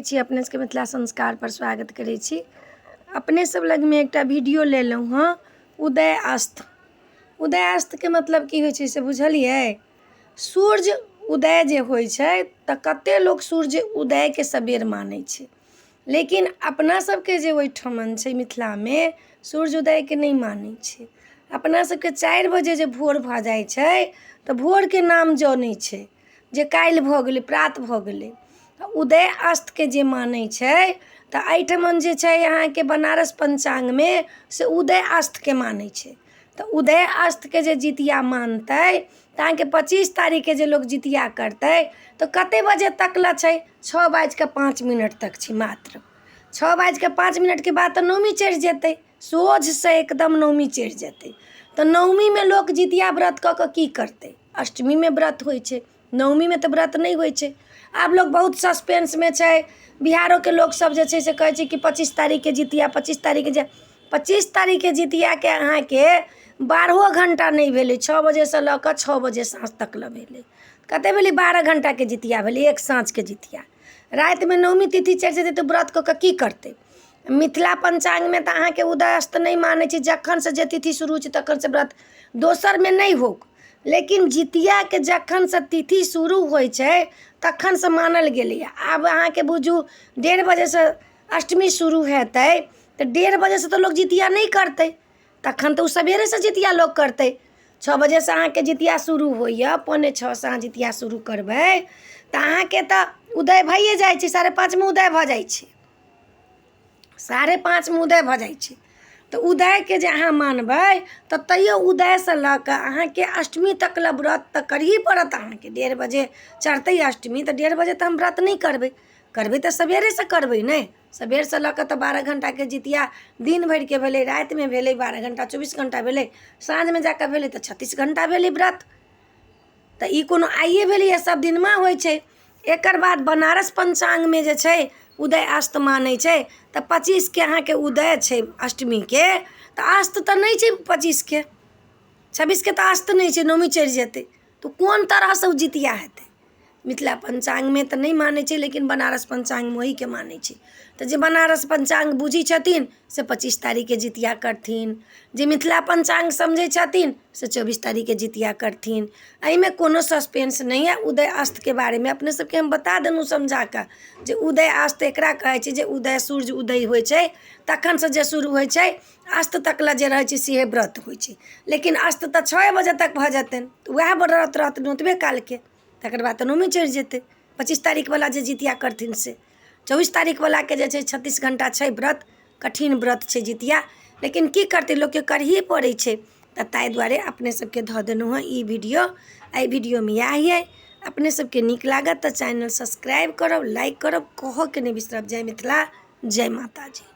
छी अपने सबके मिथिला संस्कार पर स्वागत करै छी। अपने सब लग में एक वीडियो लेलहुँ हँ उदय अस्त। उदय अस्त के मतलब की होइ छै से बुझलिए? सूर्य उदय जे होइ छै त कते लोग सूर्य उदय के सबेर मानै छै, लेकिन अपना सबके जे ओहिठमन छै मिथिला में सूर्य उदय के नहीं मानै छै। अपना सबके 4 बजे जे भोर भ जाइ छै त भोर के नाम जनै छै जे काल्हि भ गेलै, प्रात भ गेलै। उदय अस्त के जे मानै छै त एहिठमन जे छै अहाँके बनारस पंचांग में से उदय अस्त के मानै छै। त उदय अस्त के जे जितिया मानतै त अहाँके 25 तारीख के जे लोग जितिया करतै त कते बजे तक ल छै? 6:05 तक छै मात्र। 6:05 के बाद त नौमी चढ़ि जेतै, सोझ से एकदम नौमी चढ़ि जेतै। त नौमी में लोग जितिया व्रत क के की करतै? अष्टमी में व्रत होइ छै, नौमी में त व्रत नहीं होइ छै। आब लोग बहुत सस्पेंस में छै। बिहारो के लोग सब जे छै से कहै छै कि 25 तारीख के जितिया, 25 तारीख के 25 तारीख के जितिया के अहाँके 12 घंटा नहीं भेलै। 6 बजे से ल क 6 बजे साँझ तक ल भेलै। कते भेलै? 12 घंटा के जितिया भेलै, एक साँझ के जितिया। रात में नौमी तिथि चढ़ि जेतै त व्रत क के की करतै? मिथिला पंचांग में त अहाँके उदय अस्त नहीं मानै छै। जखन से जे तिथि शुरू छै तखन से व्रत, दोसर में नहीं हो, लेकिन जितिया के जखन से तिथि शुरू होइ छै तखन से मानल गेलै। आब अहाँके बुझू 1:30 बजे से अष्टमी शुरू हेतै त 1:30 बजे से तो लोग जितिया नहीं करतै, तखन तो सवेरे से जितिया लोग करतै। 6 बजे से अहाँके जितिया शुरू होइए, 5:45 से अहाँ जितिया शुरू करबै त अहाँके त उदय भइए जाइ छै, 5:30 में उदय भ जाइ छै। 5:30 में उदय भ जाइ छै। त उदय के जे अहाँ मानबै त तैयो उदय से ल क अहाँके अष्टमी तक ल व्रत त करही पड़त अहाँके। 1:30 बजे चढ़तै अष्टमी त 1:30 बजे त हम व्रत नहीं करबै, करबै त सवेरे से करबै ने। सबेर से ल क त 12 घंटा के जितिया दिन भर के भेलै, रात में भेलै 12 घंटा, 24 घंटा भेलै, साँझ में जाके भेलै त 36 घंटा भेलै व्रत। त ई कोनो आइए भेलै, सब दिन में होइ छै। एकर बाद बनारस पंचांग में जे छै उदय अस्त मानै छै त 25 के अहाँके उदय छै अष्टमी के, त अस्त त नहीं छै 25 के, 26 के त अस्त नहीं छै, नौमी चढ़ि जेतै। तो कोन तरह से जितिया हेतै? मिथिला पंचांग में त नहीं मानै छै, लेकिन बनारस पंचांग में वही के मानै छै। त जे बनारस पंचांग बुझी छथिन से 25 तारीख के जितिया करथिन, जे मिथिला पंचांग समझै छथिन से 24 तारीख के जितिया करथिन। एहिमे कोनो सस्पेंस नहीं है। उदय अस्त के बारे में अपने सबके हम बता देलहुँ समझा के जे उदय अस्त एकरा कहै छै जे उदय सूर्य उदय होइ छै तखन से जे शुरू होइ छै अस्त तक ल जे रहै छै से व्रत होइ छै। लेकिन अस्त त 6 बजे तक भ जेतनि त वएह व्रत रहतनि ओतबे काल के, तकर बाद त नौमी चढ़ि जेतै। 25 तारीख वाला जे जितिया करथिन से 24 तारीख वाला के जे छै 36 घंटा छै व्रत, कठिन व्रत छै जितिया, लेकिन की करतै लोग के करही पड़ै छै। त ताहि दुआरे अपने सबके ध देलहुँ हँ ई वीडियो। एहि वीडियो में इएह है। अपने सबके नीक लागत त चैनल सब्सक्राइब करब, लाइक करब, कहऽ के नहीं बिसरब। जय मिथिला, जय माता जी।